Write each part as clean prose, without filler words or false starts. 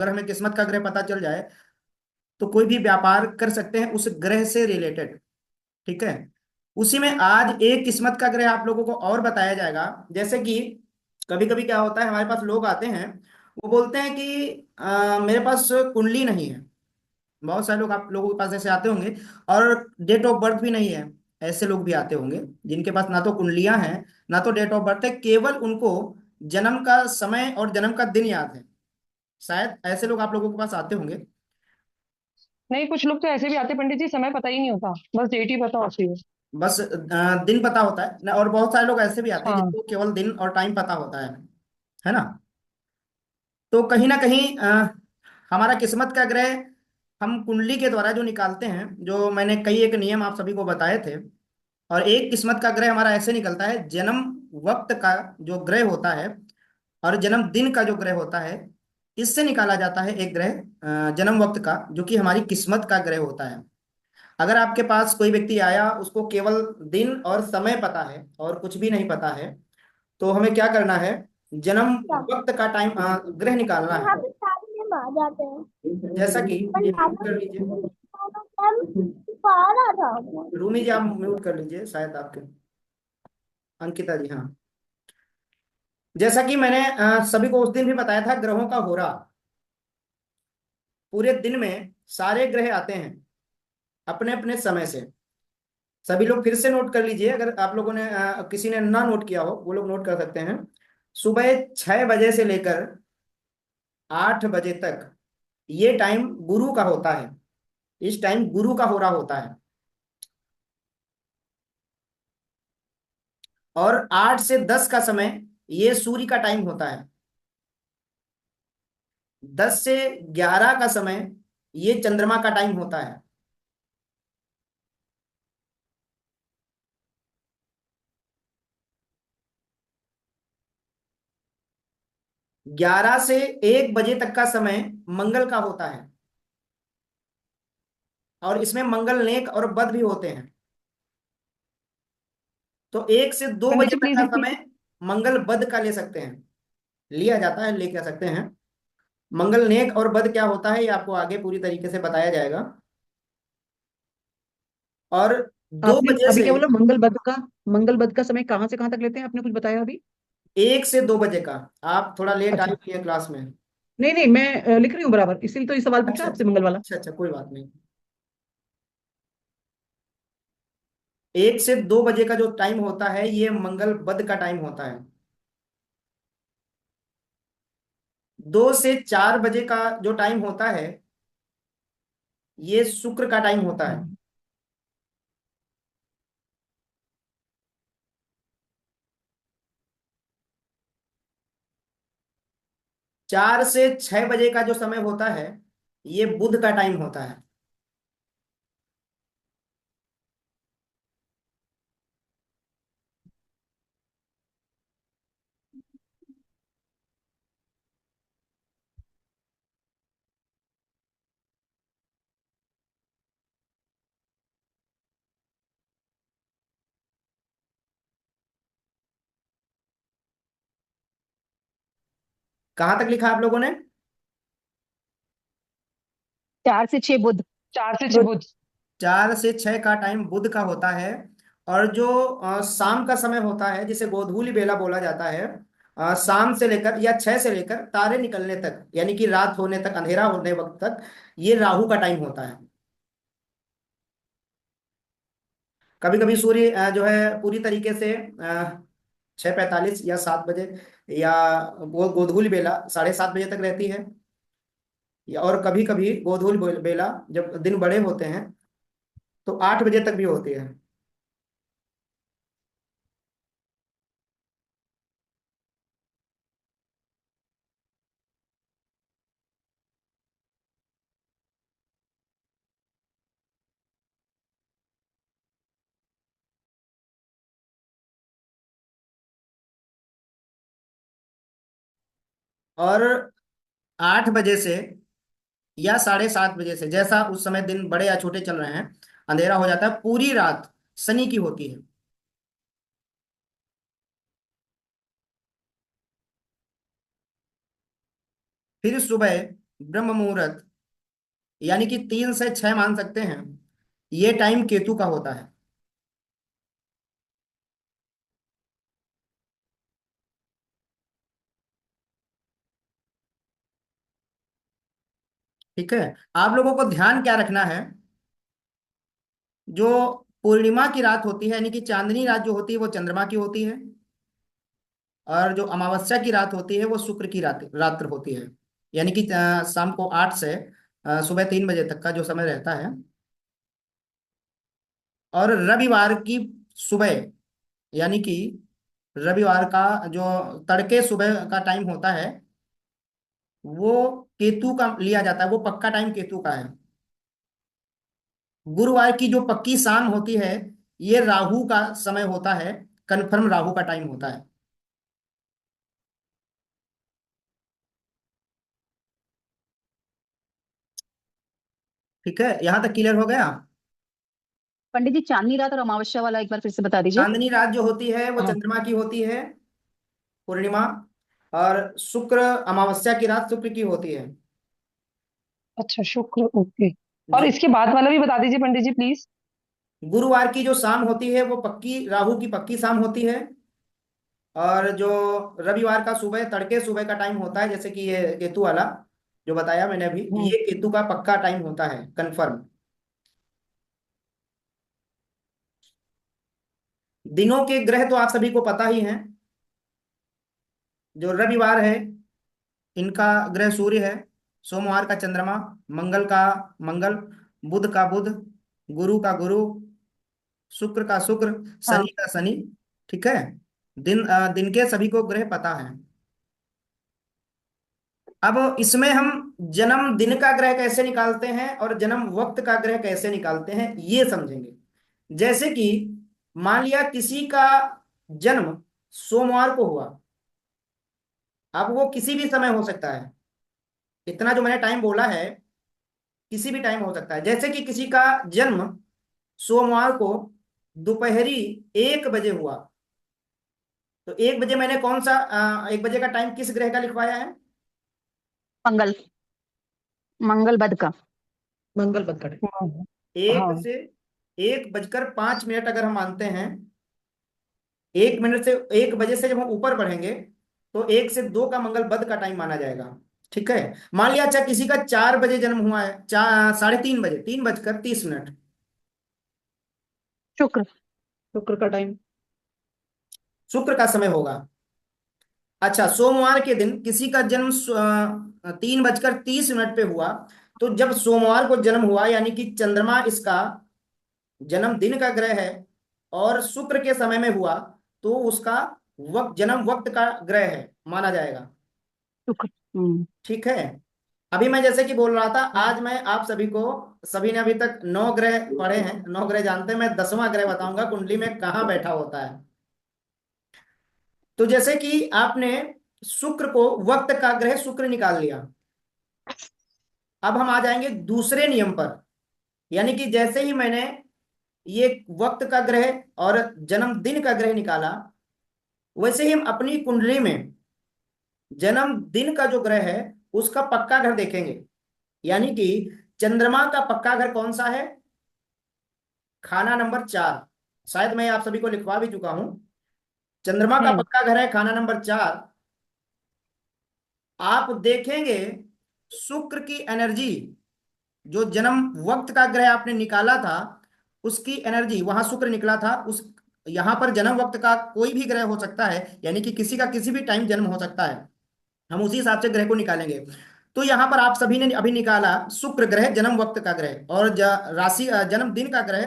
अगर हमें किस्मत का ग्रह पता चल जाए तो कोई भी व्यापार कर सकते हैं उस ग्रह से रिलेटेड। ठीक है। उसी में आज एक किस्मत का ग्रह आप लोगों को और बताया जाएगा। जैसे कि कभी कभी क्या होता है, हमारे पास लोग आते हैं, वो बोलते हैं कि मेरे पास कुंडली नहीं है। बहुत सारे लोग आप लोगों के पास ऐसे आते होंगे, और डेट ऑफ बर्थ भी नहीं है। ऐसे लोग भी आते होंगे जिनके पास ना तो कुंडलियां हैं, ना तो डेट ऑफ बर्थ है, केवल उनको जन्म का समय और जन्म का दिन याद है। शायद ऐसे लोग आप लोगों के पास आते होंगे। नहीं, कुछ लोग तो ऐसे भी आते पंडित जी, समय पता ही नहीं होता, बस डेट ही पता होती है। बस दिन पता होता है ना, और बहुत सारे लोग ऐसे भी आते हैं हाँ। जिनको केवल दिन और टाइम पता होता है ना। तो कहीं ना कहीं हमारा किस्मत का ग्रह हम कुंडली के द्वारा जो निकालते हैं, जो मैंने कई एक नियम आप सभी को बताए थे। और एक किस्मत का ग्रह हमारा ऐसे निकलता है, जन्म वक्त का जो ग्रह होता है और जन्म दिन का जो ग्रह होता है, इससे निकाला जाता है एक ग्रह जन्म वक्त का, जो कि हमारी किस्मत का ग्रह होता है। अगर आपके पास कोई व्यक्ति आया, उसको केवल दिन और समय पता है और कुछ भी नहीं पता है, तो हमें क्या करना है, जन्म वक्त का टाइम ग्रह निकालना है। यहाँ पे सारे में आ जाते हैं। जैसा कि पर ये यहाँ म्यूट कर लीजिए। पे बाहर आ था। रूमी जी आप म्यूट कर लीजिए, शायद आपके अंकिता जी, हाँ। जैसा कि मैंने सभी को उस दिन भी बताया था, ग्रहों का होरा पूरे दिन में सारे ग्रह आते हैं अपने अपने समय से। सभी लोग फिर से नोट कर लीजिए, अगर आप लोगों ने किसी ने ना नोट किया हो वो लोग नोट कर सकते हैं। सुबह 6 बजे से लेकर 8 बजे तक ये टाइम गुरु का होता है। इस टाइम गुरु का होरा होता है। और 8 से 10 का समय ये सूर्य का टाइम होता है। 10 से 11 का समय ये चंद्रमा का टाइम होता है। 11 से 1 बजे तक का समय मंगल का होता है। और इसमें मंगल नेक और बद भी होते हैं। तो 1 से 2 पंडित बजे जी तक प्लीज का रिपीट। समय मंगल बद का ले सकते हैं, लिया जाता है, ले कह सकते हैं। मंगल नेक और बद क्या होता है ये आपको आगे पूरी तरीके से बताया जाएगा। और दो आपने बजे अभी से क्या बोला, मंगल बद का समय कहाँ से कहाँ तक लेते हैं, आपने कुछ बताया अभी? 1 से 2 बजे का। आप थोड़ा लेट आए अच्छा। हुए हैं क्लास में। नहीं नहीं, मैं लिख रही हूँ बराबर, इसीलिए तो ये सवाल पूछा अच्छा आपसे अच्छा। मंगल वाला। अच्छा अच्छा, कोई बात नहीं। 1 से 2 बजे का जो टाइम होता है ये मंगल बद का टाइम होता है। 2 से 4 बजे का जो टाइम होता है ये शुक्र का टाइम होता है। 4 से 6 बजे का जो समय होता है ये बुध का टाइम होता है। कहाँ तक लिखा आप लोगों ने? 4 से 6 बुध। 4 से 6 बुध। 4 से 6 का टाइम बुध का होता है। और जो शाम का समय होता है जिसे गोधूली बेला बोला जाता है, शाम से लेकर या 6 से लेकर तारे निकलने तक, यानी कि रात होने तक, अंधेरा होने वक्त तक, ये राहु का टाइम होता है। कभी कभी सूर्य जो है पूरी तरीके से 6:45 या 7 बजे, या वो गोधूली बेला 7:30 बजे तक रहती है। या और कभी कभी गोधूली बेला जब दिन बड़े होते हैं तो 8 बजे तक भी होती है। और 8 बजे से या 7:30 बजे से, जैसा उस समय दिन बड़े या छोटे चल रहे हैं, अंधेरा हो जाता है। पूरी रात शनि की होती है। फिर सुबह ब्रह्म मुहूर्त, यानी कि 3 से 6 मान सकते हैं, ये टाइम केतु का होता है। ठीक है। आप लोगों को ध्यान क्या रखना है, जो पूर्णिमा की रात होती है, यानी कि चांदनी रात जो होती है वो चंद्रमा की होती है, और जो अमावस्या की रात होती है वो शुक्र की रात्र होती है। यानी कि शाम को 8 से सुबह 3 बजे तक का जो समय रहता है। और रविवार की सुबह, यानी कि रविवार का जो तड़के सुबह का टाइम होता है, वो केतु का लिया जाता है, वो पक्का टाइम केतु का है। गुरुवार की जो पक्की शाम होती है, ये राहु का समय होता है, कन्फर्म राहु का टाइम होता है। ठीक है, यहां तक क्लियर हो गया। पंडित जी, चांदनी रात और अमावस्या वाला एक बार फिर से बता दीजिए। चांदनी रात जो होती है वो हाँ। चंद्रमा की होती है, पूर्णिमा। और शुक्र, अमावस्या की रात शुक्र की होती है। अच्छा, शुक्र, ओके। और जो इसके बाद वाला भी बता दीजिए पंडित जी प्लीज। गुरुवार की जो शाम होती है वो पक्की राहु की पक्की शाम होती है। और जो रविवार का सुबह, तड़के सुबह का टाइम होता है, जैसे कि ये केतु वाला जो बताया मैंने अभी, हम्म। ये केतु का पक्का टाइम होता है, कंफर्म। दिनों के ग्रह तो आप सभी को पता ही हैं। जो रविवार है, इनका ग्रह सूर्य है, सोमवार का चंद्रमा, मंगल का मंगल, बुध का बुध, गुरु का गुरु, शुक्र का शुक्र, हाँ। शनि का शनि। ठीक है। दिन के सभी को ग्रह पता है। अब इसमें हम जन्म दिन का ग्रह कैसे निकालते हैं और जन्म वक्त का ग्रह कैसे निकालते हैं, ये समझेंगे। जैसे कि मान लिया किसी का जन्म सोमवार को हुआ। अब वो किसी भी समय हो सकता है, इतना जो मैंने टाइम बोला है, किसी भी टाइम हो सकता है। जैसे कि किसी का जन्म सोमवार को दोपहरी 1 बजे हुआ, तो 1 बजे मैंने कौन सा 1 बजे का टाइम किस ग्रह का लिखवाया है? मंगल, मंगल बद का। मंगल पकड़। एक हाँ। से 1 बजकर 5 मिनट अगर हम मानते हैं, 1 मिनट से 1 बजे से जब हम ऊपर बढ़ेंगे, तो 1 से 2 का मंगल बद का टाइम माना जाएगा। ठीक है। मान लिया अच्छा किसी का 4 बजे जन्म हुआ है, 3:30 बजे, 3:30 शुक्र। शुक्र का टाइम। शुक्र का समय होगा। अच्छा, सोमवार के दिन किसी का जन्म 3:30 पे हुआ, तो जब सोमवार को जन्म हुआ, यानी कि चंद्रमा इसका जन्मदिन का ग्रह है और शुक्र के समय में हुआ, तो उसका वक्त, जन्म वक्त का ग्रह है, माना जाएगा। शुक्र। हम्म। ठीक है। अभी मैं जैसे कि बोल रहा था, आज मैं आप सभी को, सभी ने अभी तक 9 ग्रह पढ़े हैं, 9 ग्रह जानते हैं, मैं 10वां ग्रह बताऊंगा कुंडली में कहाँ बैठा होता है। तो जैसे कि आपने शुक्र को, वक्त का ग्रह शुक्र निकाल लिया। अब हम आ जाएंगे दूसरे नियम पर, यानी कि जैसे ही मैंने ये वक्त का ग्रह और जन्मदिन का ग्रह निकाला, वैसे ही हम अपनी कुंडली में जन्मदिन का जो ग्रह है उसका पक्का घर देखेंगे। यानी कि चंद्रमा का पक्का घर कौन सा है? खाना नंबर 4। शायद मैं आप सभी को लिखवा भी चुका हूं। चंद्रमा का हम्म। पक्का घर है खाना नंबर 4। आप देखेंगे शुक्र की एनर्जी, जो जन्म वक्त का ग्रह आपने निकाला था, उसकी एनर्जी वहां शुक्र निकला था, उस यहां पर जन्म वक्त का कोई भी ग्रह हो सकता है, यानी कि किसी का किसी भी टाइम जन्म हो सकता है। हम उसी हिसाब से ग्रह को निकालेंगे। तो यहां पर आप सभी ने अभी निकाला शुक्र ग्रह जन्म वक्त का ग्रह, और राशि जन्म दिन का ग्रह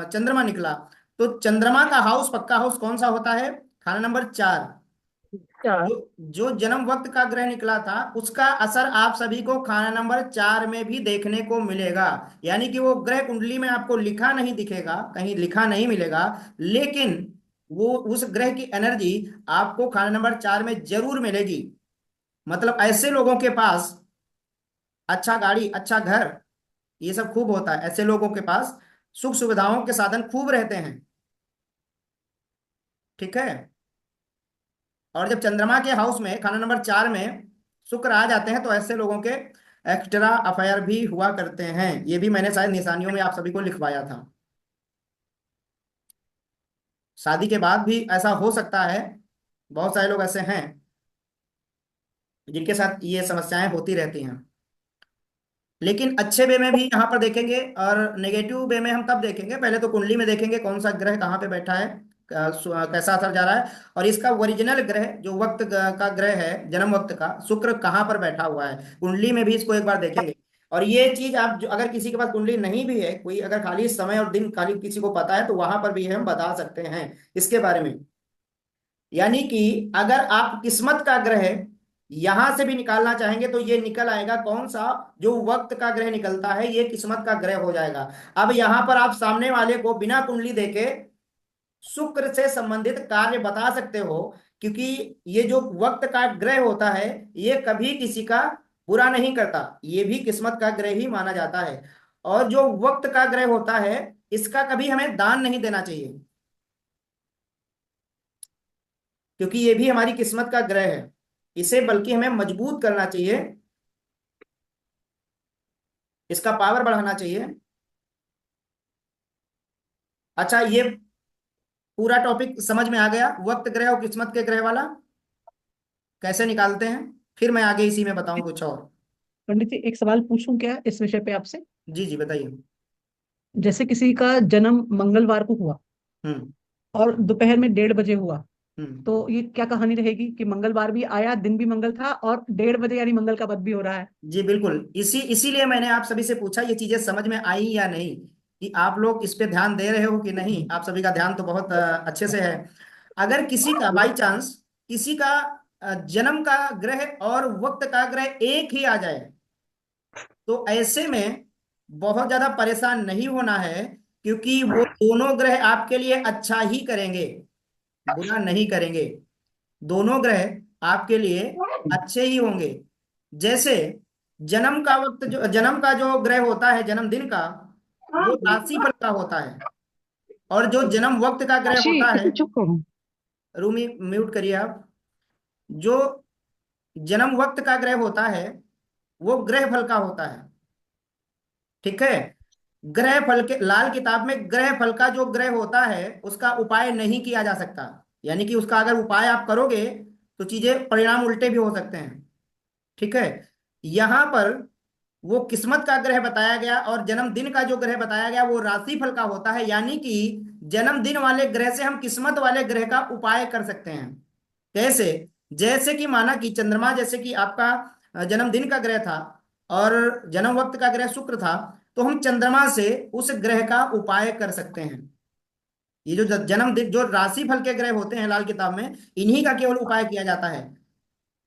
चंद्रमा निकला। तो चंद्रमा का हाउस, पक्का हाउस कौन सा होता है? खाना नंबर 4। चार। जो जो जन्म वक्त का ग्रह निकला था, उसका असर आप सभी को खाना नंबर 4 में भी देखने को मिलेगा। यानी कि वो ग्रह कुंडली में आपको लिखा नहीं दिखेगा, कहीं लिखा नहीं मिलेगा, लेकिन वो उस ग्रह की एनर्जी आपको खाना नंबर 4 में जरूर मिलेगी। मतलब ऐसे लोगों के पास अच्छा गाड़ी, अच्छा घर, ये सब खूब होता है। ऐसे लोगों के पास सुख सुविधाओं के साधन खूब रहते हैं। ठीक है। और जब चंद्रमा के हाउस में खाना नंबर 4 में शुक्र आ जाते हैं, तो ऐसे लोगों के एक्स्ट्रा अफेयर भी हुआ करते हैं। ये भी मैंने शायद निशानियों में आप सभी को लिखवाया था। शादी के बाद भी ऐसा हो सकता है, बहुत सारे लोग ऐसे हैं जिनके साथ ये समस्याएं होती रहती हैं। लेकिन अच्छे वे में भी यहाँ पर देखेंगे और नेगेटिव वे में हम तब देखेंगे, पहले तो कुंडली में देखेंगे कौन सा ग्रह कहाँ पे बैठा है, कैसा असर जा रहा है, और इसका ओरिजिनल ग्रह जो वक्त का ग्रह है, जन्म वक्त का शुक्र कहाँ पर बैठा हुआ है, कुंडली में भी इसको एक बार देखेंगे। और ये चीज आप अगर किसी के पास कुंडली नहीं भी है, कोई अगर खाली समय और दिन खाली किसी को पता है, तो वहां पर भी हम बता सकते हैं इसके बारे में। यानी कि अगर आप किस्मत का ग्रह यहां से भी निकालना चाहेंगे तो ये निकल आएगा कौन सा, जो वक्त का ग्रह निकलता है ये किस्मत का ग्रह हो जाएगा। अब यहां पर आप सामने वाले को बिना कुंडली देके शुक्र से संबंधित कार्य बता सकते हो, क्योंकि ये जो वक्त का ग्रह होता है ये कभी किसी का बुरा नहीं करता, ये भी किस्मत का ग्रह ही माना जाता है। और जो वक्त का ग्रह होता है इसका कभी हमें दान नहीं देना चाहिए, क्योंकि ये भी हमारी किस्मत का ग्रह है, इसे बल्कि हमें मजबूत करना चाहिए, इसका पावर बढ़ाना चाहिए। अच्छा, ये पूरा टॉपिक समझ में आ गया, वक्त ग्रह और किस्मत के ग्रह वाला कैसे निकालते हैं, फिर मैं आगे इसी में बताऊं कुछ और। पंडित जी एक सवाल पूछूं क्या इस विषय पे आपसे? जी जी बताइए। जैसे किसी का जन्म मंगलवार को हुआ हम्म। और दोपहर में 1:30 बजे हुआ, हम्म। तो ये क्या कहानी रहेगी कि मंगलवार भी आया, दिन भी मंगल था, और 1:30 बजे यानी मंगल का वध भी हो रहा है? जी बिल्कुल, इसीलिए मैंने आप सभी से पूछा ये चीजें समझ में आई या नहीं, कि आप लोग इस पे ध्यान दे रहे हो कि नहीं। आप सभी का ध्यान तो बहुत अच्छे से है। अगर किसी का बाई चांस किसी का जन्म का ग्रह और वक्त का ग्रह एक ही आ जाए, तो ऐसे में बहुत ज्यादा परेशान नहीं होना है, क्योंकि वो दोनों ग्रह आपके लिए अच्छा ही करेंगे, बुरा नहीं करेंगे। दोनों ग्रह आपके लिए अच्छे ही होंगे। जैसे जन्म का जो ग्रह होता है जन्मदिन का, वो राशि फल का होता है, और जो जन्म वक्त का ग्रह साक्षी होता है, इसे चुप करो। रूमी म्यूट करिए आप, जो जन्म वक्त का ग्रह होता है वो ग्रह फल का होता है। ठीक है। ग्रह फल के लाल किताब में ग्रह फल का जो ग्रह होता है उसका उपाय नहीं किया जा सकता, यानी कि उसका अगर उपाय आप करोगे तो चीजें परिणाम उल्टे भी हो सकते हैं। ठीक है। यहां पर वो किस्मत का ग्रह बताया गया और जन्मदिन का जो ग्रह बताया गया वो राशि फल का होता है, यानी कि जन्मदिन वाले ग्रह से हम किस्मत वाले ग्रह का उपाय कर सकते हैं। कैसे? जैसे कि माना कि चंद्रमा, जैसे कि आपका जन्मदिन का ग्रह था और जन्म वक्त का ग्रह शुक्र था, तो हम चंद्रमा से उस ग्रह का उपाय कर सकते हैं। ये जो जन्मदिन जो राशि फल के ग्रह होते हैं लाल किताब में, इन्हीं का केवल उपाय किया जाता है।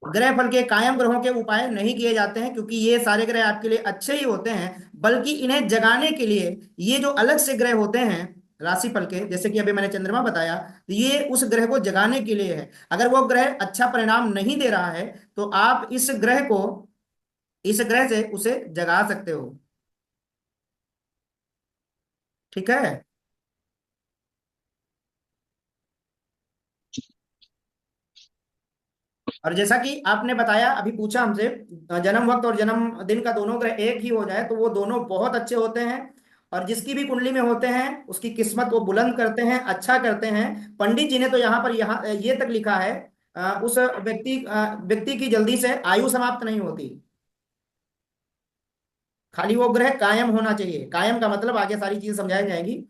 ग्रह फल के कायम ग्रहों के उपाय नहीं किए जाते हैं, क्योंकि ये सारे ग्रह आपके लिए अच्छे ही होते हैं, बल्कि इन्हें जगाने के लिए ये जो अलग से ग्रह होते हैं राशि फल के, जैसे कि अभी मैंने चंद्रमा बताया, तो ये उस ग्रह को जगाने के लिए है। अगर वो ग्रह अच्छा परिणाम नहीं दे रहा है तो आप इस ग्रह से उसे जगा सकते हो। ठीक है। और जैसा कि आपने बताया, अभी पूछा हमसे, जन्म वक्त और जन्मदिन का दोनों ग्रह एक ही हो जाए तो वो दोनों बहुत अच्छे होते हैं, और जिसकी भी कुंडली में होते हैं उसकी किस्मत वो बुलंद करते हैं, अच्छा करते हैं। पंडित जी ने तो यहाँ पर यहाँ ये तक लिखा है, उस व्यक्ति की जल्दी से आयु समाप्त नहीं होती, खाली वो ग्रह कायम होना चाहिए। कायम का मतलब आगे सारी चीजें समझाई जाएंगी।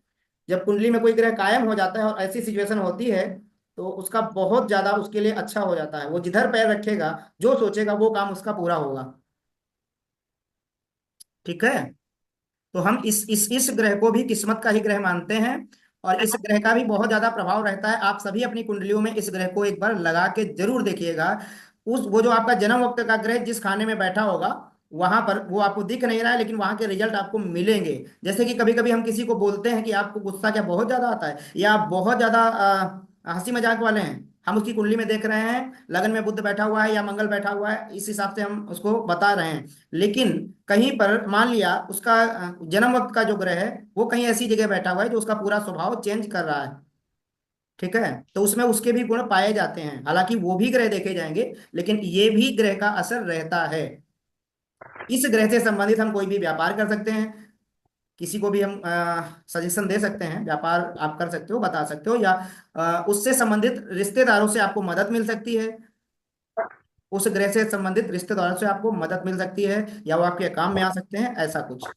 जब कुंडली में कोई ग्रह कायम हो जाता है और ऐसी सिचुएशन होती है, तो उसका बहुत ज्यादा उसके लिए अच्छा हो जाता है। वो जिधर पैर रखेगा, जो सोचेगा, वो काम उसका पूरा होगा। ठीक है। तो हम इस ग्रह को भी किस्मत का ही ग्रह मानते हैं, और इस ग्रह का भी बहुत ज्यादा प्रभाव रहता है। आप सभी अपनी कुंडलियों में इस ग्रह को एक बार लगा के जरूर देखिएगा। उस वो जो आपका जन्म वक्त का ग्रह जिस खाने में बैठा होगा, वहां पर वो आपको दिख नहीं रहा है, लेकिन वहां के रिजल्ट आपको मिलेंगे। जैसे कि कभी कभी हम किसी को बोलते हैं कि आपको गुस्सा क्या बहुत ज्यादा आता है, या आप बहुत ज्यादा हंसी मजाक वाले हैं, हम उसकी कुंडली में देख रहे हैं लगन में बुध बैठा हुआ है या मंगल बैठा हुआ है, इस हिसाब से हम उसको बता रहे हैं। लेकिन कहीं पर मान लिया उसका जन्म वक्त का जो ग्रह है वो कहीं ऐसी जगह बैठा हुआ है जो उसका पूरा स्वभाव चेंज कर रहा है। ठीक है। तो उसमें उसके भी गुण पाए जाते हैं, हालांकि वो भी ग्रह देखे जाएंगे, लेकिन ये भी ग्रह का असर रहता है। इस ग्रह से संबंधित हम कोई भी व्यापार कर सकते हैं, किसी को भी हम सजेशन दे सकते हैं, व्यापार आप कर सकते हो, बता सकते हो, या उससे संबंधित रिश्तेदारों से आपको मदद मिल सकती है, उस ग्रह से संबंधित रिश्तेदारों से आपको मदद मिल सकती है, या वो आपके काम में आ सकते हैं, ऐसा कुछ।